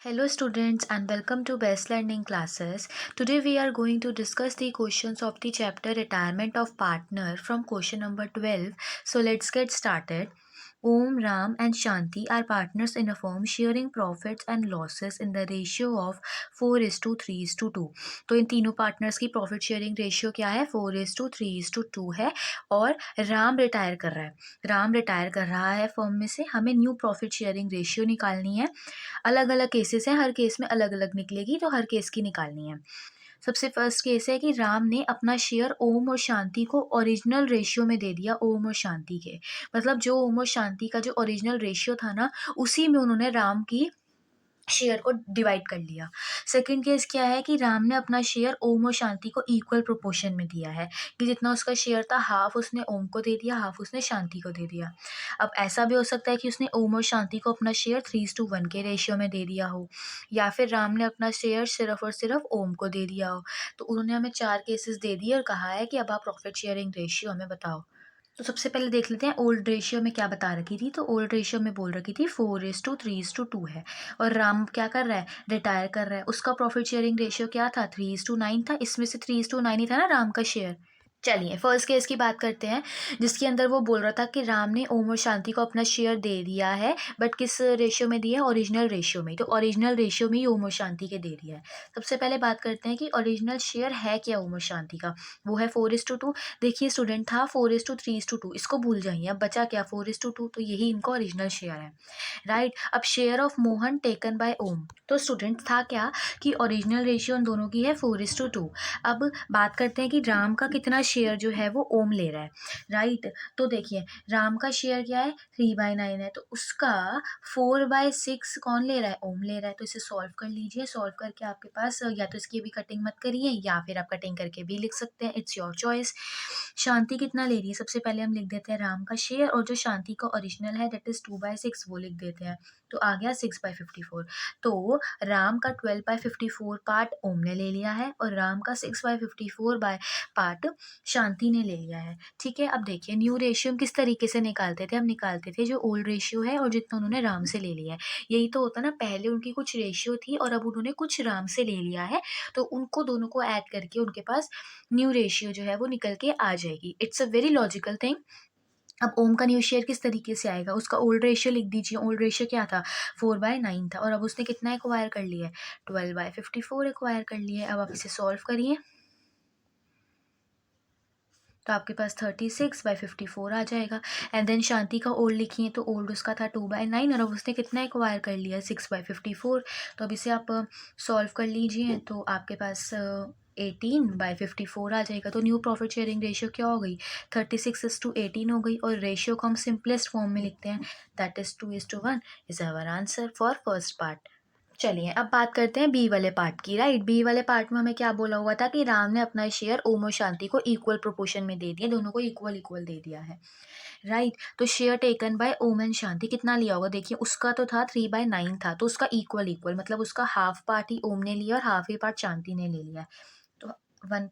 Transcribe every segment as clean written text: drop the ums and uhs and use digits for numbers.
Hello students and welcome to Best Learning Classes. Today we are going to discuss the questions of the chapter Retirement of Partner from question number 12. So let's get started. Om, Ram and Shanti are partners in a firm sharing profits and losses in the ratio of 4:3:2. तो इन तीनों partners की profit sharing ratio क्या है? 4:3:2 है और Ram retire कर रहा है। राम रिटायर कर रहा है फर्म में से, हमें न्यू प्रॉफिट शेयरिंग रेशियो निकालनी है। अलग अलग केसेस हैं, हर केस में अलग अलग निकलेगी, तो हर केस की निकालनी है। सबसे फर्स्ट केस है कि राम ने अपना शेयर ओम और शांति को ओरिजिनल रेशियो में दे दिया, ओम और शांति के। मतलब जो ओम और शांति का जो ओरिजिनल रेशियो था ना, उसी में उन्होंने राम की शेयर को डिवाइड कर लिया। सेकंड केस क्या है कि राम ने अपना शेयर ओम और शांति को इक्वल प्रोपोर्शन में दिया है कि जितना उसका शेयर था हाफ उसने ओम को दे दिया, हाफ उसने शांति को दे दिया। अब ऐसा भी हो सकता है कि उसने ओम और शांति को अपना शेयर 3:1 के रेशियो में दे दिया हो, या फिर राम ने अपना शेयर सिर्फ और सिर्फ ओम को दे दिया हो। तो उन्होंने हमें 4 केसेस दे दिए और कहा है कि अब आप प्रॉफिट शेयरिंग रेशियो हमें बताओ। तो सबसे पहले देख लेते हैं ओल्ड रेशियो में क्या बता रखी थी। तो ओल्ड रेशियो में बोल रखी थी 4:3:2 है और राम क्या कर रहा है? रिटायर कर रहा है। उसका प्रॉफिट शेयरिंग रेशियो क्या था? 3:9 था। इसमें से 3:9 ही था ना राम का शेयर। चलिए फर्स्ट केस की बात करते हैं, जिसके अंदर वो बोल रहा था कि राम ने ओम और शांति को अपना शेयर दे दिया है, बट किस रेशियो में दिया है? ओरिजिनल रेशियो में। तो ओरिजिनल रेशियो में ही ओम और शांति के दे दिया है। सबसे पहले बात करते हैं कि ओरिजिनल शेयर है क्या ओम और शांति का। वो है 4:2। देखिए स्टूडेंट, था 4:3:2, इसको भूल जाइए। अब बचा क्या? 4:2, तो यही इनका ओरिजिनल शेयर है, राइट। अब share of Mohan taken by Om. तो स्टूडेंट था क्या कि ओरिजिनल रेशियो उन दोनों की है 4:2। अब बात करते हैं कि राम का कितना शेयर जो है वो ओम ले रहा है, राइट। तो देखिए राम का शेयर क्या है? 3/9 है, तो उसका 4/6 कौन ले रहा है? ओम ले रहा है। तो इसे सॉल्व कर लीजिए। सॉल्व करके आपके पास या तो इसकी भी कटिंग मत करिए या फिर आप कटिंग करके भी लिख सकते हैं, इट्स योर चॉइस। शांति कितना ले रही है? सबसे पहले हम लिख देते हैं राम का शेयर, और जो शांति का ओरिजिनल है दैट इज 2/6 वो लिख देते हैं। तो आ गया 6/54। तो राम का 12/54 पार्ट ओम ने ले लिया है और राम का 6/54 बाय पार्ट शांति ने ले लिया है। ठीक है। अब देखिए न्यू रेशियो हम किस तरीके से निकालते थे? हम निकालते थे जो ओल्ड रेशियो है और जितना उन्होंने राम से ले लिया है। यही तो होता ना, पहले उनकी कुछ रेशियो थी और अब उन्होंने कुछ राम से ले लिया है, तो उनको दोनों को ऐड करके उनके पास न्यू रेशियो जो है वो निकल के आ जाएगी। It's a very logical thing. अब ओम का न्यू शेयर किस तरीके से आएगा? उसका ओल्ड रेशियो लिख दीजिए। ओल्ड रेशियो क्या था? 4/9 था, और अब उसने कितना एक्वायर कर लिया है? 12/54 एक्वायर कर लिया है। अब आप इसे सॉल्व करिए तो आपके पास 36/54 आ जाएगा। एंड देन शांति का ओल्ड लिखिए, तो ओल्ड उसका था 2/9 और अब उसने कितना एक्वायर कर लिया? 6/54। तो अब इसे आप सॉल्व कर लीजिए तो आपके पास 18/54 आ जाएगा। तो न्यू प्रॉफिट शेयरिंग रेशियो क्या हो गई? 36:18 हो गई। और रेशियो को हम सिंपलेस्ट फॉर्म में लिखते हैं, that is 2:1 is our answer for first part. चलिए अब बात करते हैं बी वाले पार्ट की, राइट। बी वाले पार्ट में हमें क्या बोला हुआ था कि राम ने अपना शेयर ओम और शांति को इक्वल प्रोपोर्शन में दे दिया, दोनों को इक्वल इक्वल दे दिया है, राइट। तो share taken by Om and Shanti कितना लिया होगा? देखिए उसका तो था 3/9 था, तो उसका इक्वल इक्वल मतलब उसका हाफ पार्ट ही ओम ने लिया और हाफ ही पार्ट शांति ने ले लिया है। तो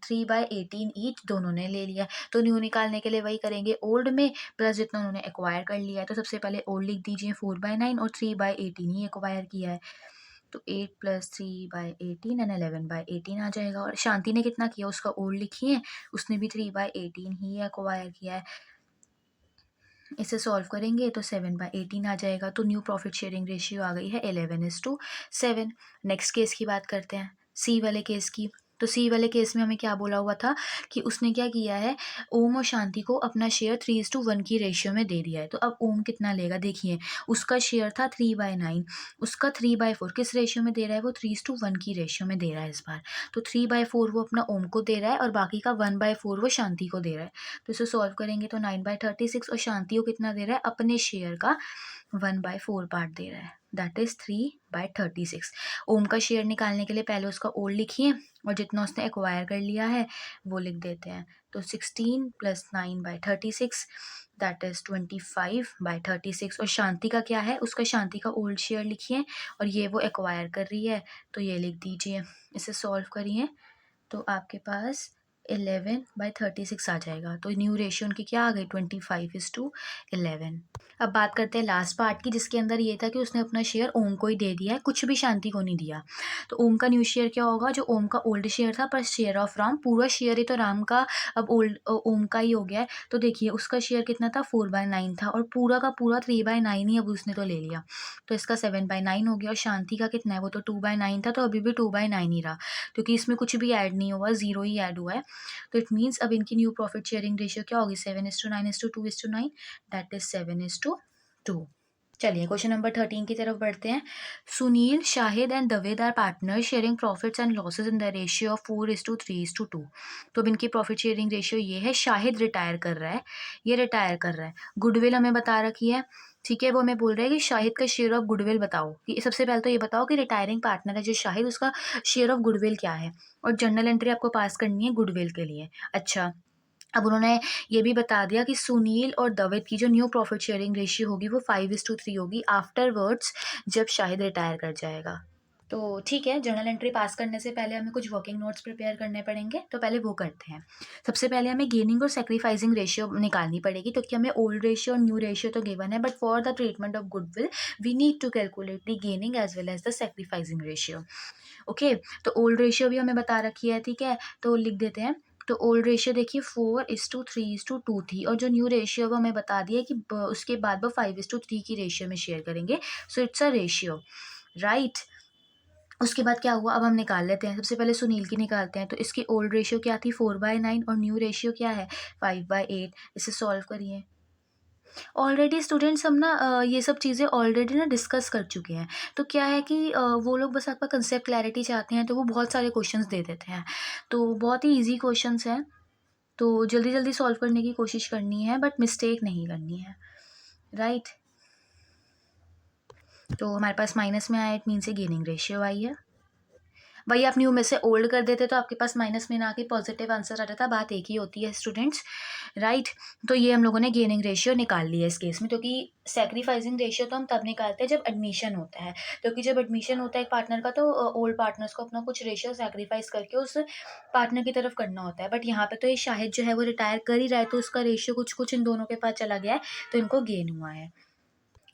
3/18 ईच दोनों ने ले लिया। तो न्यू निकालने के लिए वही करेंगे, ओल्ड में प्लस जितना उन्होंने एक्वायर कर लिया है। तो सबसे पहले ओल्ड लिख दीजिए 4/9 और 3/18 ही एक्वायर किया है, तो 8 + 3/18 एंड 11/18 आ जाएगा। और शांति ने कितना किया? उसका ओल्ड लिखिए, उसने भी 3/18 ही एक्वायर किया है। इसे सॉल्व करेंगे तो 7/18 आ जाएगा। तो न्यू प्रॉफिट शेयरिंग रेशियो आ गई है 11:7। नेक्स्ट केस की बात करते हैं, सी वाले केस की। तो सी वाले केस में हमें क्या बोला हुआ था कि उसने क्या किया है? ओम और शांति को अपना शेयर 3:1 की रेशियो में दे दिया है। तो अब ओम कितना लेगा? देखिए उसका शेयर था 3/9, उसका 3/4 किस रेशियो में दे रहा है? वो 3:1 की रेशियो में दे रहा है इस बार। तो 3/4 वो अपना ओम को दे रहा है और बाकी का 1/4 वो शांति को दे रहा है। तो इसे सॉल्व करेंगे तो 9/36, और शांति को कितना दे रहा है? अपने शेयर का 1/4 पार्ट दे रहा है, दैट इज 3/36। ओम का शेयर निकालने के लिए पहले उसका ओल्ड लिखिए और जितना उसने एक्वायर कर लिया है वो लिख देते हैं। तो 16 + 9/36 दैट इज 25/36। और शांति का क्या है? उसका शांति का ओल्ड शेयर लिखिए और ये वो एक्वायर कर रही है, तो ये लिख दीजिए। इसे सॉल्व करिए तो आपके पास 11/36 आ जाएगा। तो न्यू रेशियो उनकी क्या आ गई 25:11। अब बात करते हैं लास्ट पार्ट की, जिसके अंदर ये था कि उसने अपना शेयर ओम को ही दे दिया है, कुछ भी शांति को नहीं दिया। तो ओम का न्यू शेयर क्या होगा, जो ओम का ओल्ड शेयर था पर शेयर ऑफ राम, पूरा शेयर ही तो राम का अब ओम का ही हो गया है। तो देखिए उसका शेयर कितना था 4/9 था, और पूरा का पूरा 3/9 ही अब उसने तो ले लिया। तो इसका 7/9 हो गया, और शांति का कितना है, वो तो 2/9 था, तो अभी भी 2/9 ही रहा, क्योंकि इसमें कुछ भी ऐड नहीं हुआ, जीरो ही ऐड हुआ है। तो इट मीन्स अब इनकी न्यू प्रॉफिट शेयरिंग रेशियो क्या होगी, 7:9:2:9, दैट इज 7:2। चलिए क्वेश्चन नंबर 13 की तरफ बढ़ते हैं। Sunil, Shahid and David are partner sharing profits and losses in the ratio of 4:3:2। तो अब इनकी प्रॉफिट शेयरिंग रेशियो ये है। शाहिद रिटायर कर रहा है, ये रिटायर कर रहा है। गुडविल हमें बता रखी है, ठीक है। वो हमें बोल रहा है कि शाहिद का शेयर ऑफ गुडविल बताओ, कि सबसे पहले तो ये बताओ कि रिटायरिंग पार्टनर है जो शाहिद, उसका शेयर ऑफ गुडविल क्या है, और जर्नल एंट्री आपको पास करनी है गुडविल के लिए। अच्छा, अब उन्होंने ये भी बता दिया कि सुनील और दवित की जो न्यू प्रॉफिट शेयरिंग रेशियो होगी वो 5:3 होगी आफ्टरवर्ड्स, जब शाहिद रिटायर कर जाएगा। तो ठीक है, जर्नल एंट्री पास करने से पहले हमें कुछ वर्किंग नोट्स प्रिपेयर करने पड़ेंगे, तो पहले वो करते हैं। सबसे पहले हमें गेनिंग और सेक्रीफाइसिंग रेशियो निकालनी पड़ेगी, क्योंकि हमें ओल्ड रेशियो और न्यू रेशियो तो गिवन है, but for the treatment of goodwill we need to calculate the gaining as well as the sacrificing ratio. Okay, तो ओल्ड रेशियो भी हमें बता रखी है, ठीक है, तो लिख देते हैं। तो ओल्ड रेशियो देखिए 4:3:2 थी, और जो न्यू रेशियो वो हमें बता दिया कि उसके बाद वो 5:3 की रेशियो में शेयर करेंगे। So it's a ratio, right. उसके बाद क्या हुआ, अब हम निकाल लेते हैं। सबसे पहले सुनील की निकालते हैं। तो इसकी ओल्ड रेशियो क्या थी 4/9, और न्यू रेशियो क्या है 5/8। इसे सॉल्व करिए। ऑलरेडी स्टूडेंट्स हम ना ये सब चीज़ें ऑलरेडी ना डिस्कस कर चुके हैं। तो क्या है कि वो लोग बस आपका कंसेप्ट क्लैरिटी चाहते हैं, तो वो बहुत सारे क्वेश्चंस दे देते हैं। तो बहुत ही ईजी क्वेश्चंस हैं, तो जल्दी जल्दी सॉल्व करने की कोशिश करनी है, बट मिस्टेक नहीं करनी है, राइट। तो हमारे पास माइनस में आया, इट मीन से गेनिंग रेशियो आई है। वही आप न्यू में से ओल्ड कर देते तो आपके पास माइनस में ना आके पॉजिटिव आंसर आ जाता। बात एक ही होती है स्टूडेंट्स, राइट। तो ये हम लोगों ने गेनिंग रेशियो निकाल लिया इस केस में, क्योंकि सेक्रीफाइसिंग रेशियो तो हम तब निकालते हैं जब एडमिशन होता है, क्योंकि जब एडमिशन होता है एक पार्टनर का, तो ओल्ड पार्टनर्स को अपना कुछ रेशियो सेक्रीफाइस करके उस पार्टनर की तरफ करना होता है। बट यहाँ पे तो ये शाहिद जो है वो रिटायर कर ही रहा है, तो उसका रेशियो कुछ कुछ इन दोनों के पास चला गया है, तो इनको गेन हुआ है।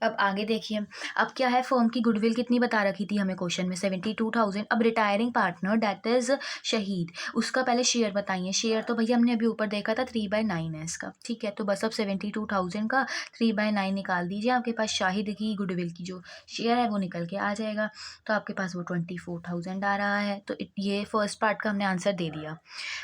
अब आगे देखिए, अब क्या है, फर्म की गुडविल कितनी बता रखी थी हमें क्वेश्चन में 72,000। अब रिटायरिंग पार्टनर दैट इज शहीद, उसका पहले शेयर बताइए। शेयर तो भैया हमने अभी ऊपर देखा था 3/9 है इसका, ठीक है। तो बस अब 72,000 का 3/9 निकाल दीजिए, आपके पास शाहिद की गुडविल की जो शेयर है वो निकल के आ जाएगा। तो आपके पास वो 24,000 आ रहा है। तो ये फर्स्ट पार्ट का हमने आंसर दे दिया।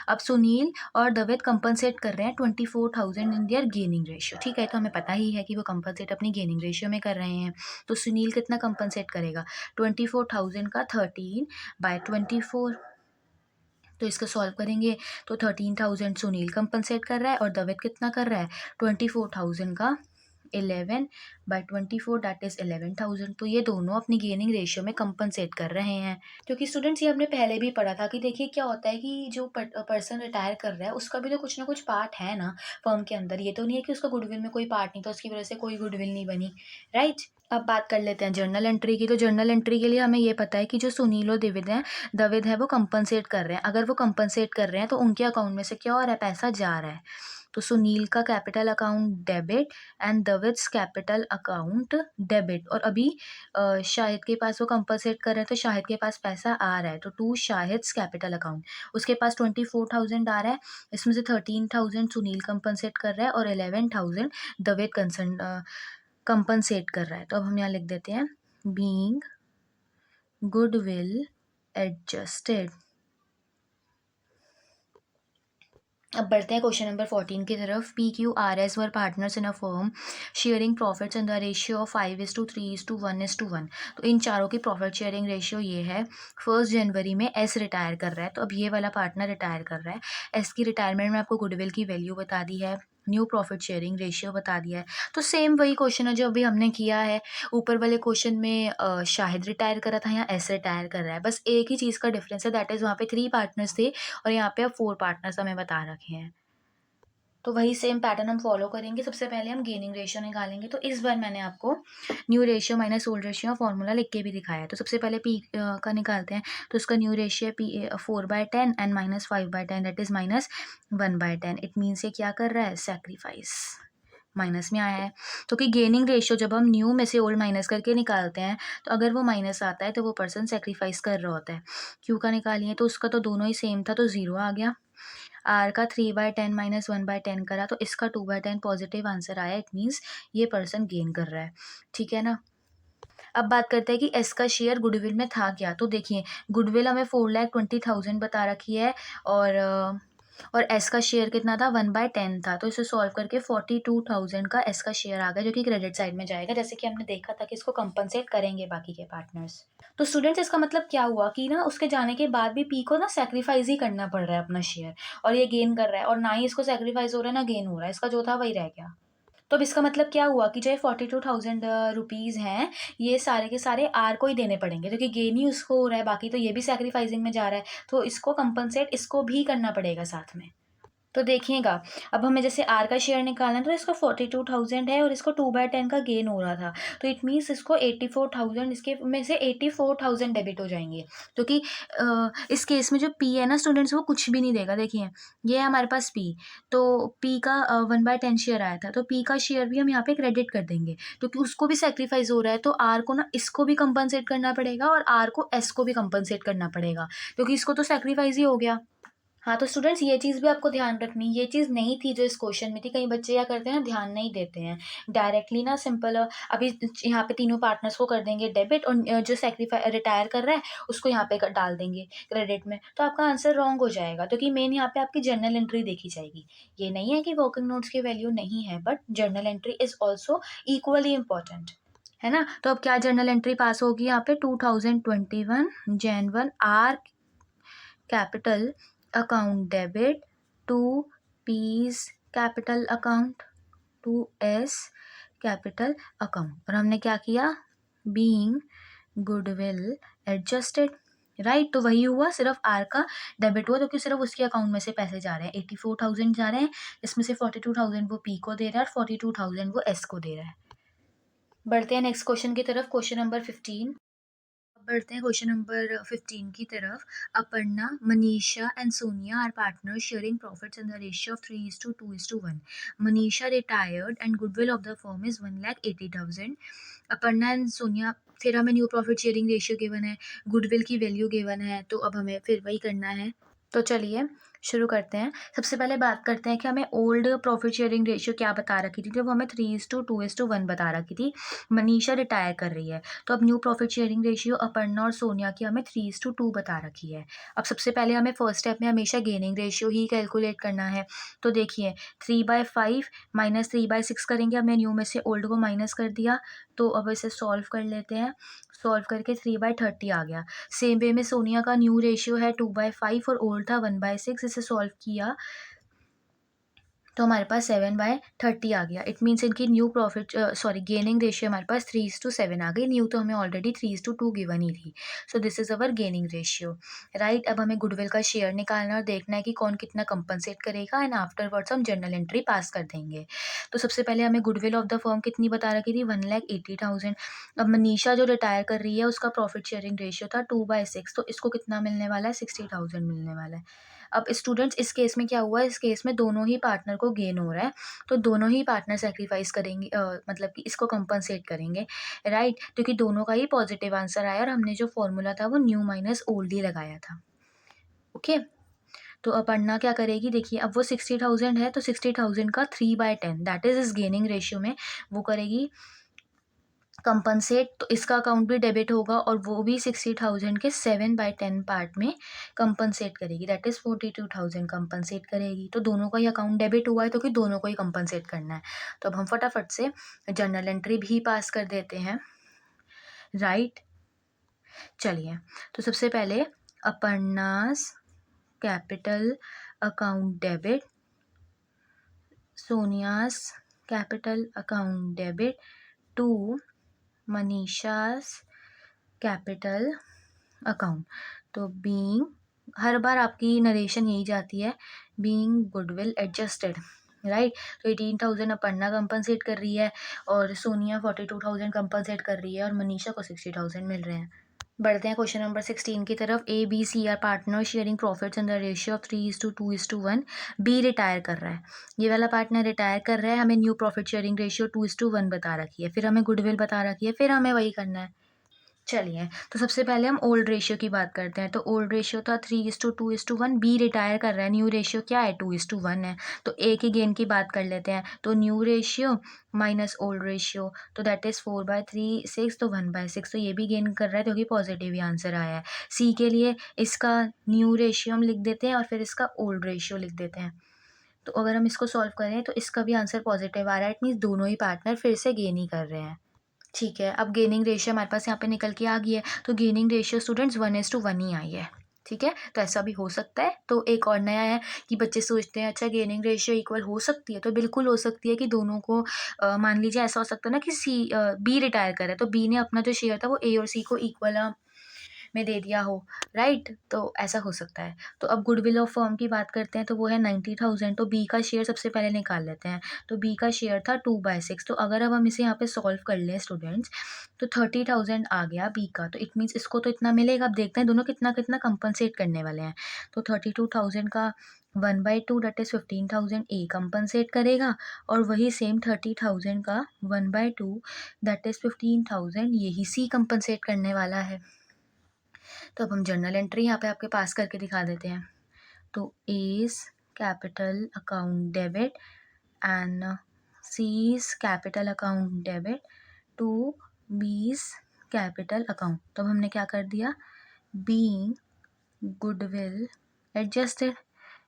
अब सुनील और दवेद कंपनसेट कर रहे हैं 24,000 इन देयर गेनिंग रेशियो, ठीक है। तो हमें पता ही है कि वो कंपनसेट अपनी गेनिंग रेशियो में कर रहे हैं। तो सुनील कितना कंपनसेट करेगा, 24,000 का 13/24। तो इसको सॉल्व करेंगे तो 13,000 सुनील कंपनसेट कर रहा है, और दवेद कितना कर रहा है 24,000 का 11/24, दैट इज 11,000। तो ये दोनों अपनी गेनिंग रेशियो में कंपनसेट कर रहे हैं। क्योंकि स्टूडेंट्स ये हमने पहले भी पढ़ा था कि देखिए क्या होता है कि जो पर्सन रिटायर कर रहा है उसका भी तो कुछ ना कुछ पार्ट है ना फर्म के अंदर। ये तो नहीं है कि उसका गुडविल में कोई पार्ट नहीं था, उसकी वजह से कोई गुडविल नहीं बनी, राइट। अब बात कर लेते हैं जर्नल एंट्री की। तो जर्नल एंट्री के लिए हमें ये पता है कि जो सुनील और दविद है वो कंपनसेट कर रहे हैं। अगर वो कंपनसेट कर रहे हैं तो उनके अकाउंट में से क्या हो रहा है, पैसा जा रहा है। तो सुनील का capital account debit and David's capital account debit. और अभी शाहिद के पास वो कंपनसेट कर रहे हैं, तो शाहिद के पास पैसा आ रहा है, तो टू शाहिद्स कैपिटल अकाउंट उसके पास 24,000 आ रहा है। इसमें से 13,000 सुनील कंपनसेट कर रहा है, और 11,000 दविद कंपनसेट कर रहा है। तो अब हम यहाँ लिख देते हैं बीइंग गुडविल एडजस्टेड। अब बढ़ते हैं क्वेश्चन नंबर 14 की तरफ। PQRS were partners in a firm sharing profits in the ratio of 5:3:1:1। तो इन चारों की प्रॉफिट शेयरिंग रेशियो ये है। 1 जनवरी में एस रिटायर कर रहा है, तो अब ये वाला पार्टनर रिटायर कर रहा है। एस की रिटायरमेंट में आपको गुडविल की वैल्यू बता दी है, न्यू प्रॉफिट शेयरिंग रेशियो बता दिया है। तो सेम वही क्वेश्चन है जो अभी हमने किया है। ऊपर वाले क्वेश्चन में शाहिद रिटायर करा था, यहाँ एस रिटायर कर रहा है। बस एक ही चीज़ का डिफरेंस है, दैट इज़ वहाँ पे 3 पार्टनर्स थे और यहाँ पे अब 4 पार्टनर्स हमें बता रखे हैं। तो वही सेम पैटर्न हम फॉलो करेंगे। सबसे पहले हम गेनिंग रेशियो निकालेंगे। तो इस बार मैंने आपको new ratio minus old ratio formula लिख के भी दिखाया है। तो सबसे पहले पी का निकालते हैं। तो उसका न्यू रेशियो है P 4/10 and minus 5/10 that is minus 1/10। It means ये क्या कर रहा है, सेक्रीफाइस माइनस में आया है। तो कि गेनिंग रेशियो जब हम न्यू में से ओल्ड माइनस करके निकालते हैं तो अगर वो माइनस आता है तो वो पर्सन सेक्रीफाइस कर रहा होता है। क्यू का निकालिए तो उसका तो दोनों ही सेम था तो 0 आ गया। आर का 3/10 माइनस 1/10 करा तो इसका 2/10 पॉजिटिव आंसर आया। इट मीन्स ये पर्सन गेन कर रहा है, ठीक है ना। अब बात करते हैं कि एस का शेयर गुडविल में था क्या। तो देखिए गुडविल हमें 4,20,000 बता रखी है और एस का शेयर कितना था, 1/10 था। तो इसे सॉल्व करके 42,000 का एस का शेयर आ गया जो कि क्रेडिट साइड में जाएगा, जैसे कि हमने देखा था कि इसको कंपनसेट करेंगे बाकी के पार्टनर्स। तो स्टूडेंट्स इसका मतलब क्या हुआ कि ना उसके जाने के बाद भी पी को ना सेक्रीफाइस ही करना पड़ रहा है अपना शेयर, और ये गेन कर रहा है, और ना ही इसको सेक्रीफाइस हो रहा है ना गेन हो रहा है, इसका जो था वही रह गया। तो अब इसका मतलब क्या हुआ कि जो ये 42,000 रुपीज़ हैं ये सारे के सारे आर को ही देने पड़ेंगे, क्योंकि गेन ही उसको हो रहा है, बाकी तो ये भी सैक्रिफाइसिंग में जा रहा है, तो इसको कंपनसेट इसको भी करना पड़ेगा साथ में। तो देखिएगा अब हमें जैसे आर का शेयर निकालना है तो इसको 42,000 है और इसको 2/10 का गेन हो रहा था, तो इट मीन्स इसको 84,000, इसके में से 84,000 डेबिट हो जाएंगे। क्योंकि इस केस में जो पी है ना स्टूडेंट्स वो कुछ भी नहीं देगा। देखिए ये है हमारे पास पी, तो पी का 1/10 शेयर आया था, तो पी का शेयर भी हम यहाँ पे क्रेडिट कर देंगे क्योंकि उसको भी सेक्रीफाइस हो रहा है, तो आर को ना इसको भी कंपनसेट करना पड़ेगा और आर को एस को भी कंपनसेट करना पड़ेगा, क्योंकि इसको तो सेक्रीफाइस ही हो गया। हाँ, तो स्टूडेंट्स ये चीज़ भी आपको ध्यान रखनी, ये चीज़ नहीं थी जो इस क्वेश्चन में थी। कई बच्चे क्या करते हैं, ध्यान नहीं देते हैं, डायरेक्टली ना सिंपल अभी यहाँ पे तीनों पार्टनर्स को कर देंगे डेबिट, और जो सेक्रीफाई रिटायर कर रहा है उसको यहाँ पे डाल देंगे क्रेडिट में, तो आपका आंसर रॉन्ग हो जाएगा। क्योंकि मेन यहाँ पे आपकी जर्नल एंट्री देखी जाएगी। ये नहीं है कि वर्किंग नोट्स की वैल्यू नहीं है, but journal entry is also equally important, है ना। तो अब क्या जर्नल एंट्री पास होगी यहाँ पे, 2021 Jan 1 R capital account debit to P's capital account to S capital account, और हमने क्या किया, बीइंग गुडविल एडजस्टेड, राइट। तो वही हुआ, सिर्फ आर का डेबिट हुआ क्योंकि सिर्फ उसके अकाउंट में से पैसे जा रहे हैं, 84,000 जा रहे हैं, इसमें से 42,000 वो पी को दे रहा है और 42,000 वो एस को दे रहा है। बढ़ते हैं नेक्स्ट क्वेश्चन की तरफ, क्वेश्चन नंबर 15। बढ़ते हैं क्वेश्चन नंबर 15 की तरफ। Aparna, Manisha and Sonia are partner sharing profits in the ratio of 3:2:1। Manisha retired and goodwill of the firm is 1,80,000। Aparna and Sonia, फिर हमें new profit sharing ratio given है, गुडविल की वैल्यू गिवन है, तो अब हमें फिर वही करना है। तो चलिए शुरू करते हैं। सबसे पहले बात करते हैं कि हमें ओल्ड प्रॉफिट शेयरिंग रेशियो क्या बता रखी थी, जब हमें 3:2:1 बता रखी थी। मनीषा रिटायर कर रही है, तो अब new profit sharing ratio Aparna और सोनिया की हमें 3:2 बता रखी है। अब सबसे पहले हमें फर्स्ट स्टेप में हमेशा गेनिंग रेशियो ही कैलकुलेट करना है। तो देखिए 3/5 माइनस 3/6 करेंगे, हमने न्यू में से ओल्ड को माइनस कर दिया, तो अब इसे सॉल्व कर लेते हैं। सॉल्व करके 3/30 आ गया। सेम वे में सोनिया का न्यू रेशियो है 2/5 और ओल्ड था 1/6, इसे सॉल्व किया तो हमारे पास 7/30 आ गया। इट मीन्स इनकी न्यू प्रॉफिट गेनिंग रेशियो हमारे पास 3:7 आ गई। न्यू तो हमें ऑलरेडी 3:2 गिवन ही थी, so this is our gaining ratio, right. अब हमें गुडविल का शेयर निकालना है और देखना है कि कौन कितना कंपनसेट करेगा, एंड आफ्टरवर्ड्स हम जर्नल एंट्री पास कर देंगे। तो सबसे पहले हमें गुडविल ऑफ द फर्म कितनी बता रखी थी, 1,80,000। अब मनीषा जो रिटायर कर रही है उसका प्रॉफिट शेयरिंग रेशियो था 2/6, तो इसको कितना मिलने वाला है, 60,000 मिलने वाला है। अब स्टूडेंट्स इस केस में क्या हुआ, इस केस में दोनों ही पार्टनर को गेन हो रहा है, तो दोनों ही पार्टनर सेक्रीफाइस करेंगे, मतलब कि इसको कंपनसेट करेंगे, राइट। क्योंकि दोनों का ही पॉजिटिव आंसर आया और हमने जो फॉर्मूला था वो न्यू माइनस ओल्ड ही लगाया था, ओके। तो अपर्णा क्या करेगी, देखिए अब वो 60,000 है, तो 60,000 का 3/10 दैट इज इस गेनिंग रेशियो में वो करेगी कंपनसेट, तो इसका अकाउंट भी डेबिट होगा और वो भी 60,000 के 7/10 पार्ट में कंपनसेट करेगी, दैट इज़ 42,000 कंपनसेट करेगी। तो दोनों का ही अकाउंट डेबिट हुआ है, तो कि दोनों को ही कंपनसेट करना है। तो अब हम फटाफट से जर्नल एंट्री भी पास कर देते हैं, राइट। चलिए, तो सबसे पहले Aparna's capital account debit, Sonia's capital account debit to Manisha's capital account. तो बीइंग, हर बार आपकी नरेशन यही जाती है, बीइंग गुडविल एडजस्टेड, राइट। तो 18,000 अपर्णा कंपनसेट कर रही है और सोनिया 42,000 कंपनसेट कर रही है और मनीषा को 60,000 मिल रहे हैं। बढ़ते हैं क्वेश्चन नंबर 16 की तरफ। A B C are partner sharing profits in the ratio of 3:2:1। B retire कर रहा है, ये वाला पार्टनर रिटायर कर रहा है, हमें न्यू प्रॉफिट शेयरिंग रेशियो 2:1 बता रखी है, फिर हमें गुडविल बता रखी है, फिर हमें वही करना है। चलिए, तो सबसे पहले हम ओल्ड रेशियो की बात करते हैं। तो ओल्ड रेशियो था 3:2:1। बी रिटायर कर रहा है, न्यू रेशियो क्या है 2:1 है। तो ए की गेन की बात कर लेते हैं। तो new ratio minus old ratio, तो दैट इज़ 4/3 6, तो 1/6। तो ये भी गेन कर रहा है, क्योंकि पॉजिटिव ही आंसर आया है। सी के लिए इसका न्यू रेशियो हम लिख देते हैं और फिर इसका ओल्ड रेशियो लिख देते हैं। तो अगर हम इसको सॉल्व करें तो इसका भी आंसर पॉजिटिव आ रहा है, इट मीन्स दोनों ही पार्टनर फिर से गेन ही कर रहे हैं। ठीक है, अब गेनिंग रेशियो हमारे पास यहाँ पे निकल के आ गई है। तो गेनिंग रेशियो स्टूडेंट्स 1:1 ही आई है। ठीक है, तो ऐसा भी हो सकता है। तो एक और नया है कि बच्चे सोचते हैं अच्छा गेनिंग रेशियो इक्वल हो सकती है, तो बिल्कुल हो सकती है कि दोनों को मान लीजिए ऐसा हो सकता है ना कि बी रिटायर करे, तो बी ने अपना जो शेयर था वो ए और सी को इक्वल में दे दिया हो, राइट। तो ऐसा हो सकता है। तो अब गुडविल ऑफ फर्म की बात करते हैं, तो वो है 90,000। तो बी का शेयर सबसे पहले निकाल लेते हैं। तो बी का शेयर था 2/6। तो अगर अब हम इसे यहाँ पे सॉल्व कर लें स्टूडेंट्स, तो 30,000 आ गया बी का। तो इट मीन्स इसको तो इतना मिलेगा। अब देखते हैं दोनों कितना कितना कंपनसेट करने वाले हैं। तो 32,000 का 1/2 दैट इज़ 15,000 ए कंपनसेट करेगा, और वही सेम 30,000 का 1/2 दैट इज़ 15,000 यही सी कंपनसेट करने वाला है। तो अब हम जर्नल एंट्री यहाँ पे आपके पास करके दिखा देते हैं। तो A's capital account debit and C's capital account debit to B's capital account. तो अब हमने क्या कर दिया, बीइंग गुडविल एडजस्टेड,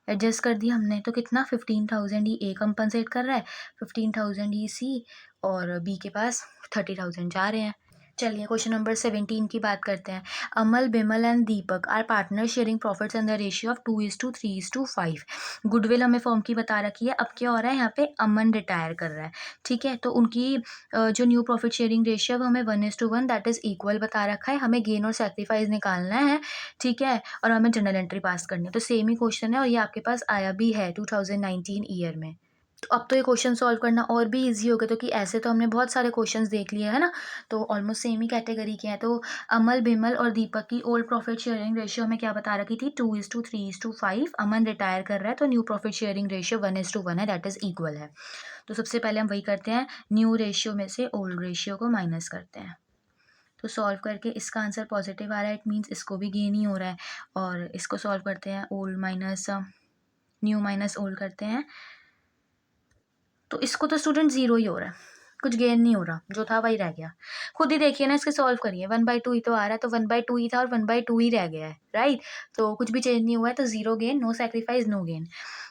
एडजस्ट कर दिया हमने। तो कितना 15,000 ही ए कंपनसेट कर रहा है, 15,000 ही सी, और बी के पास 30,000 जा रहे हैं। चलिए क्वेश्चन नंबर 17 की बात करते हैं। Amal, Bimal and Deepak are partner sharing profits in the ratio of 2:3:5। Goodwill हमें फॉर्म की बता रखी है। अब क्या हो रहा है यहाँ पे, अमन रिटायर कर रहा है। ठीक है, तो उनकी जो न्यू प्रॉफिट शेयरिंग रेशियो है वो हमें 1:1 दैट इज इक्वल बता रखा है। हमें गेन और सेक्रीफाइस निकालना है। ठीक है, और हमें जर्नल एंट्री पास करनी है। तो सेम ही क्वेश्चन है और ये आपके पास आया भी है 2019 ईयर में। तो अब तो ये क्वेश्चन सॉल्व करना और भी इजी हो गया, तो कि ऐसे तो हमने बहुत सारे क्वेश्चंस देख लिए है ना, तो ऑलमोस्ट सेम ही कैटेगरी के हैं। तो अमल, बिमल और दीपक की ओल्ड प्रॉफिट शेयरिंग रेशियो हमें क्या बता रखी थी, 2:3:5। अमन रिटायर कर रहा है, तो न्यू प्रॉफिट शेयरिंग रेशियो 1:1 है, दैट इज इक्वल है। तो सबसे पहले हम वही करते हैं, न्यू रेशियो में से ओल्ड रेशियो को माइनस करते हैं। तो सॉल्व करके इसका आंसर पॉजिटिव आ रहा है, इट मीन्स इसको भी गेन ही हो रहा है। और इसको सॉल्व करते हैं, old minus new minus old करते हैं, तो इसको तो स्टूडेंट जीरो ही हो रहा है, कुछ गेन नहीं हो रहा, जो था वही रह गया। खुद ही देखिए ना, इसके सॉल्व करिए, 1/2 ही तो आ रहा है, तो 1/2 ही था और 1/2 ही रह गया है, राइट। तो कुछ भी चेंज नहीं हुआ है, तो zero gain, no sacrifice, no gain.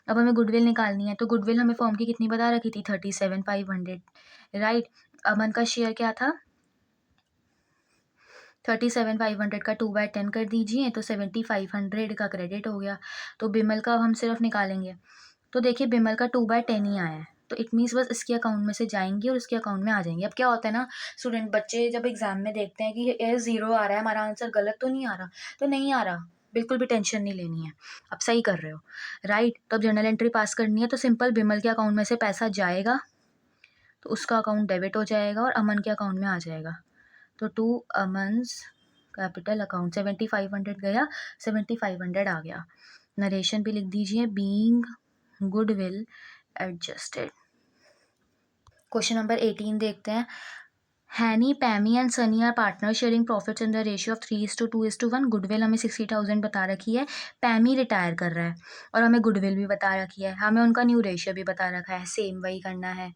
अब हमें गुडविल निकालनी है। तो गुडविल हमें फॉर्म की कितनी बता रखी थी, 37,500, राइट। अमन का शेयर क्या था, 37,500 का 2/10 कर दीजिए, तो 7,500 का क्रेडिट हो गया। तो बिमल का हम सिर्फ निकालेंगे। तो देखिए बिमल का 2/10 ही आया है, तो इट मीन्स बस इसके अकाउंट में से जाएंगे और इसके अकाउंट में आ जाएंगे। अब क्या होता है ना, स्टूडेंट बच्चे जब एग्जाम में देखते हैं कि ये जीरो आ रहा है, हमारा आंसर गलत तो नहीं आ रहा, तो नहीं आ रहा, बिल्कुल भी टेंशन नहीं लेनी है, आप सही कर रहे हो, राइट। तो अब जर्नल एंट्री पास करनी है, तो सिंपल बिमल के अकाउंट में से पैसा जाएगा, तो उसका अकाउंट डेबिट हो जाएगा और अमन के अकाउंट में आ जाएगा। तो टू अमन्स कैपिटल अकाउंट 7,500 गया, 7,500 आ गया। नरेशन भी लिख दीजिए, being goodwill adjusted. Question number 18 देखते हैं। Hanny, Pammy and Sunny are partner sharing profits in the ratio of 3:2:1। Goodwill हमें 60,000 बता रखी है, पैमी रिटायर कर रहा है और हमें गुडविल भी बता रखी है, हमें उनका न्यू रेशियो भी बता रखा है, सेम वही करना है,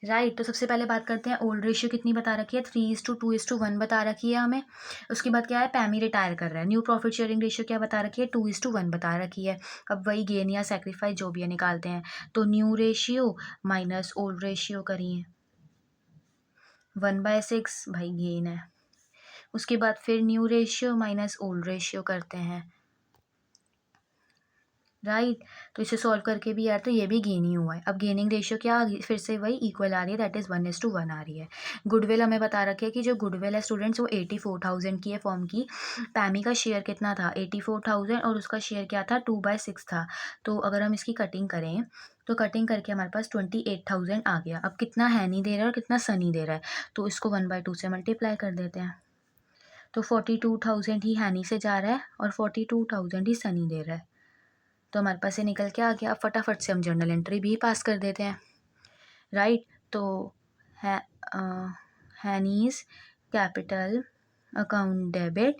राइट। तो सबसे पहले बात करते हैं, ओल्ड रेशियो कितनी बता रखी है, 3:2:1 बता रखी है हमें। उसके बाद क्या है, पैमी रिटायर कर रहा है, न्यू प्रॉफिट शेयरिंग रेशियो क्या बता रखी है, 2:1 बता रखी है। अब वही गेन या सेक्रीफाइस जो भी है निकालते हैं। तो new ratio minus old ratio करिए, 1/6 भाई गेन है। उसके बाद फिर new ratio minus old ratio करते हैं, राइट। तो इसे सॉल्व करके भी यार, तो ये भी गेन ही हुआ है। अब गेनिंग रेशियो क्या आ गई, फिर से वही इक्वल आ रही है, दैट इज़ 1:1 आ रही है। गुडविल हमें बता रखे है कि जो गुडविल है स्टूडेंट्स वो 84,000 की है फॉर्म की। पैमी का शेयर कितना था, 84,000, और उसका शेयर क्या था, 2/6 था। तो अगर हम इसकी कटिंग करें तो कटिंग करके हमारे पास 28,000 आ गया। अब कितना हैनी दे रहा है और कितना सनी दे रहा है, तो इसको 1/2 से मल्टीप्लाई कर देते हैं। तो 42,000 ही हैनी से जा रहा है और 42,000 ही सनी दे रहा है, तो हमारे पास ये निकल के आ गया। अब फटाफट से हम जर्नल एंट्री भी पास कर देते हैं, राइट। तो है Hanny's capital account debit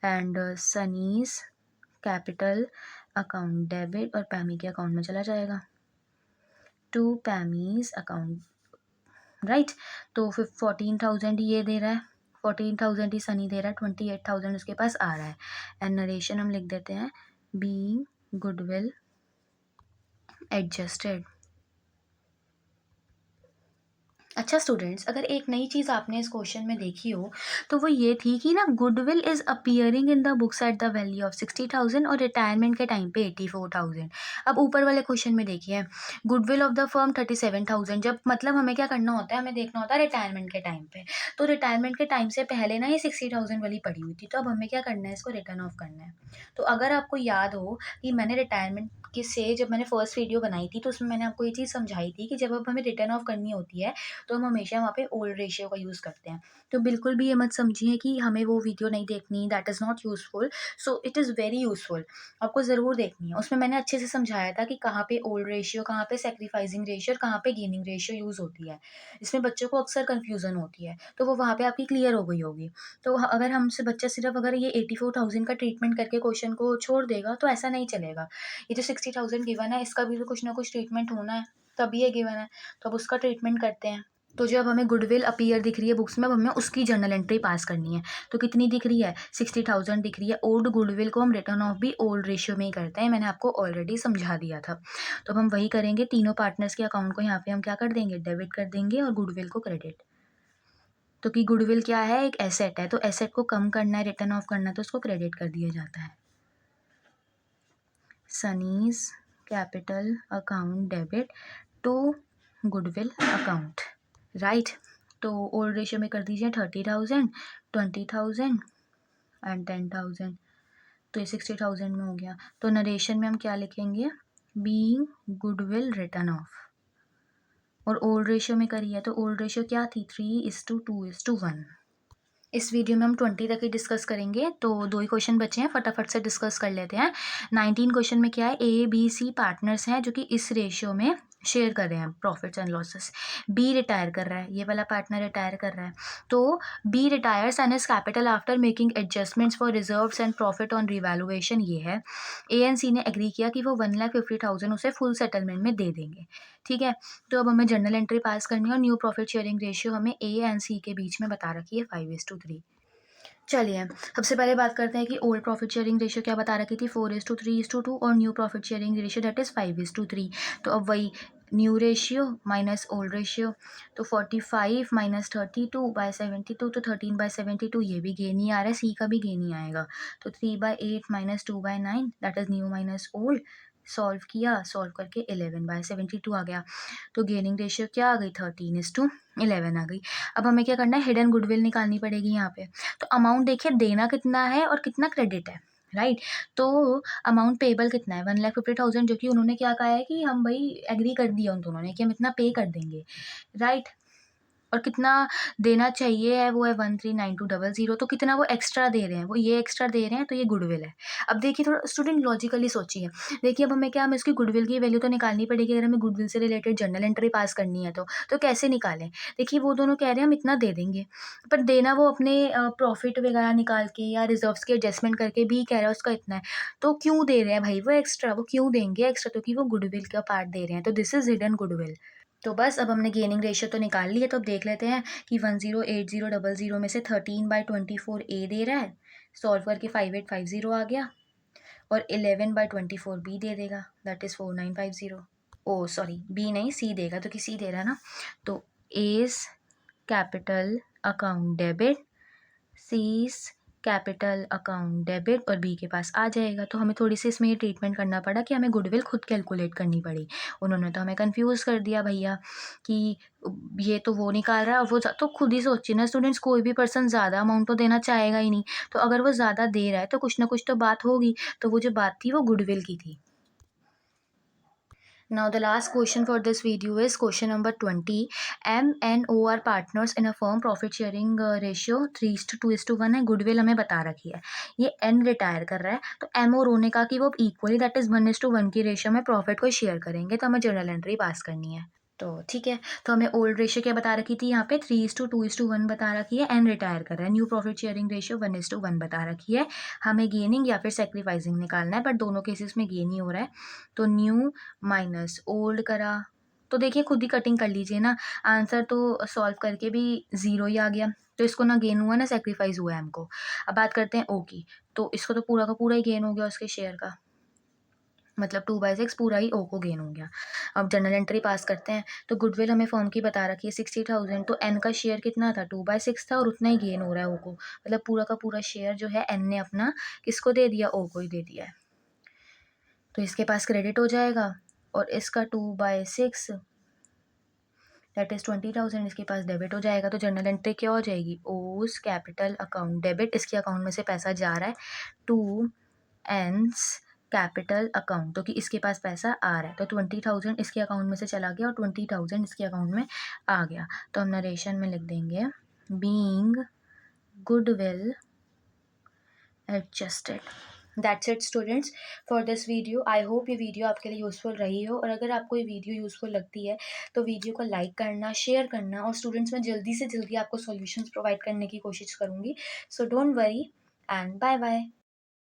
and Sunny's capital account debit, और पैमी के अकाउंट में चला जाएगा, टू पैमीज अकाउंट, राइट। तो फिर 14,000 ये दे रहा है, 14,000 ही सनी दे रहा है, 28,000 उसके पास आ रहा है। एंड नरेशन हम लिख देते हैं बीइंग गुडविल एडजस्टेड। अच्छा स्टूडेंट्स, अगर एक नई चीज़ आपने इस क्वेश्चन में देखी हो तो वो ये थी कि ना goodwill is appearing in the books at the value of 60,000 और रिटायरमेंट के टाइम पे 84,000। अब ऊपर वाले क्वेश्चन में देखिए, गुडविल ऑफ द फर्म 37,000, जब मतलब हमें क्या करना होता है, हमें देखना होता है रिटायरमेंट के टाइम पे। तो रिटायरमेंट के टाइम से पहले ना ये 60,000 वाली पड़ी हुई थी, तो अब हमें क्या करना है, इसको रिटर्न ऑफ करना है। तो अगर आपको याद हो कि मैंने रिटायरमेंट के से जब मैंने फर्स्ट वीडियो बनाई थी तो उसमें मैंने आपको ये चीज़ समझाई थी कि जब अब हमें रिटर्न ऑफ करनी होती है तो हम हमेशा वहाँ पे ओल्ड रेशियो का यूज़ करते हैं। तो बिल्कुल भी ये मत समझिए कि हमें वो वीडियो नहीं देखनी, that is not useful. So it is very useful, आपको ज़रूर देखनी है। उसमें मैंने अच्छे से समझाया था कि कहाँ पे ओल्ड रेशियो, कहाँ पे सैक्रिफाइसिंग रेशियो और कहाँ पे गेनिंग रेशियो यूज़ होती है। इसमें बच्चों को अक्सर कन्फ्यूज़न होती है, तो वो वहाँ पे आपकी क्लियर हो गई होगी। तो अगर हमसे बच्चा सिर्फ अगर ये 84,000 का ट्रीटमेंट करके क्वेश्चन को छोड़ देगा तो ऐसा नहीं चलेगा। ये जो 60,000 गिवन है इसका भी तो कुछ ना कुछ ट्रीटमेंट होना है, तभी ये गिवन है, तो अब उसका ट्रीटमेंट करते हैं। तो जो अब हमें गुडविल अपीयर दिख रही है बुक्स में, अब हमें उसकी जर्नल एंट्री पास करनी है। तो कितनी दिख रही है, 60,000 दिख रही है। ओल्ड गुडविल को हम रिटर्न ऑफ भी ओल्ड रेशियो में ही करते हैं, मैंने आपको ऑलरेडी समझा दिया था। तो अब हम वही करेंगे, तीनों पार्टनर्स के अकाउंट को यहाँ पे हम क्या कर देंगे, डेबिट कर देंगे और गुडविल को क्रेडिट। तो कि गुडविल क्या है, एक एसेट है, तो एसेट को कम करना है, रिटर्न ऑफ करना है, तो उसको क्रेडिट कर दिया जाता है। Sunny's capital account debit to goodwill account, right. तो ओल्ड रेशियो में कर दीजिए 30,000, 20,000 एंड 10,000, तो ये 60,000 में हो गया। तो नरेशन में हम क्या लिखेंगे, बीइंग गुडविल रिटर्न ऑफ, और ओल्ड रेशियो में करिए तो ओल्ड रेशियो क्या थी, 3:2:1। इस वीडियो में हम 20 तक ही डिस्कस करेंगे, तो 2 ही क्वेश्चन बचे हैं, फटाफट से डिस्कस कर लेते हैं। 19 क्वेश्चन में क्या है, ए बी सी पार्टनर्स हैं जो कि इस रेशियो में शेयर कर रहे हैं profits and losses. B retire कर रहा है, ये वाला पार्टनर रिटायर कर रहा है, तो B retires and his capital after making adjustments for reserves and profit on revaluation, ये है। ए एंड सी ने एग्री किया कि वो 1,50,000 उसे फुल सेटलमेंट में दे देंगे, ठीक है। तो अब हमें जर्नल एंट्री पास करनी है और न्यू प्रॉफिट शेयरिंग रेशियो हमें ए एंड सी के बीच में बता रखी है 5:3। चलिए सबसे पहले बात करते हैं कि ओल्ड प्रॉफिट शेयरिंग रेशियो क्या बता रखी थी, 4:3:2, और new profit sharing ratio that is 5:3। तो अब वही new ratio minus old ratio, तो 45 माइनस 32/72, तो 13/72, ये भी गेन ही आ रहा है, सी का भी गेन ही आएगा। तो 3/8 minus 2/9 that is new minus old, solve किया, सॉल्व करके 11/72 आ गया। तो गेनिंग रेशियो क्या आ गई, 13:11 आ गई। अब हमें क्या करना है, हिडन गुडविल निकालनी पड़ेगी यहाँ पे। तो अमाउंट देखिए देना कितना है और कितना क्रेडिट है, राइट। तो अमाउंट पेबल कितना है, 1,50,000, जो कि उन्होंने क्या कहा है कि हम भाई एग्री कर दिया उन दोनों ने कि हम इतना पे कर देंगे, राइट। और कितना देना चाहिए है, वो है 1,39,200, तो कितना वो एक्स्ट्रा दे रहे हैं, वो ये एक्स्ट्रा दे रहे हैं, तो ये गुडविल है। अब देखिए थोड़ा स्टूडेंट लॉजिकली सोचिए, देखिए अब हमें क्या, हमें इसकी गुडविल की वैल्यू तो निकालनी पड़ेगी अगर हमें गुडविल से रिलेटेड जर्नल एंट्री पास करनी है तो कैसे निकालें। देखिए वो दोनों कह रहे हैं हम इतना दे देंगे, पर देना वो अपने प्रॉफिट वगैरह निकाल के या रिजर्व्स के एडजस्टमेंट करके भी कह रहा है उसका इतना है, तो क्यों दे रहे हैं भाई वो एक्स्ट्रा, वो क्यों देंगे एक्स्ट्रा, क्योंकि वो गुडविल का पार्ट दे रहे हैं, तो दिस इज हिडन गुडविल। तो बस अब हमने गेनिंग रेशियो तो निकाल ली है, तो अब देख लेते हैं कि 108000 में से 13/24 ए दे रहा है, सॉल्व करके 5850 आ गया, और 11/24 बी दे देगा, that is 4950। Oh sorry B नहीं सी देगा, तो कि सी दे रहा है ना, तो A's capital account debit, C's capital account debit, और बी के पास आ जाएगा। तो हमें थोड़ी सी इसमें ये ट्रीटमेंट करना पड़ा कि हमें गुडविल खुद कैलकुलेट करनी पड़ी, उन्होंने तो हमें कंफ्यूज कर दिया भैया कि ये तो वो निकाल रहा है और वो तो खुद ही सोचिए ना स्टूडेंट्स, कोई भी पर्सन ज़्यादा अमाउंट तो देना चाहेगा ही नहीं, तो अगर वो ज़्यादा दे रहा है तो कुछ ना कुछ तो बात होगी, तो वो जो बात थी वो गुडविल की थी। Now the last question for this video is question number 20. M and O are partners in a firm. Profit sharing ratio 3:2:1 है. Goodwill हमें बता रखी है. ये N रिटायर कर रहा है, तो M और O ने कहा कि वो इक्वली दैट इज 1:1 की रेशियो में प्रॉफिट को शेयर करेंगे, तो हमें जर्नल एंट्री पास करनी है. तो ठीक है, तो हमें ओल्ड रेशियो क्या बता रखी थी, यहाँ पे 3:2:1 बता रखी है. एन रिटायर कर रहा है. न्यू प्रॉफिट शेयरिंग रेशियो 1:1 बता रखी है. हमें गेनिंग या फिर सेक्रीफाइसिंग निकालना है, बट दोनों केसेस में गेन ही हो रहा है. तो न्यू माइनस ओल्ड करा, तो देखिए खुद ही कटिंग कर लीजिए ना. आंसर तो सॉल्व करके भी ज़ीरो ही आ गया, तो इसको ना गेन हुआ ना सेक्रीफाइस हुआ है हमको. अब बात करते हैं ओ की, तो इसको तो पूरा का पूरा ही गेन हो गया उसके शेयर का, मतलब 2/6 पूरा ही ओ को गेन हो गया. अब जनरल एंट्री पास करते हैं, तो गुडविल हमें फॉर्म की बता रखी है 60,000, तो एन का शेयर कितना था, 2/6 था, और उतना ही गेन हो रहा है ओ को, मतलब पूरा का पूरा शेयर जो है एन ने अपना किसको दे दिया, ओ को ही दे दिया है. तो इसके पास क्रेडिट हो जाएगा, और इसका 2/6 दैट इज 20,000 इसके पास डेबिट हो जाएगा. तो जनरल एंट्री क्या हो जाएगी, ओज कैपिटल अकाउंट डेबिट, इसके अकाउंट में से पैसा जा रहा है टू एंस कैपिटल अकाउंट, तो कि इसके पास पैसा आ रहा है. तो 20,000 इसके अकाउंट में से चला गया और 20,000 इसके अकाउंट में आ गया. तो हम नरेशन में लिख देंगे being goodwill adjusted. That's it students for this video. I hope ये वीडियो आपके लिए यूज़फुल रही हो, और अगर आपको ये वीडियो यूज़फुल लगती है तो वीडियो को लाइक करना, शेयर करना, और स्टूडेंट्स में जल्दी से जल्दी आपको सॉल्यूशंस प्रोवाइड करने की कोशिश करूँगी. So don't worry and bye bye.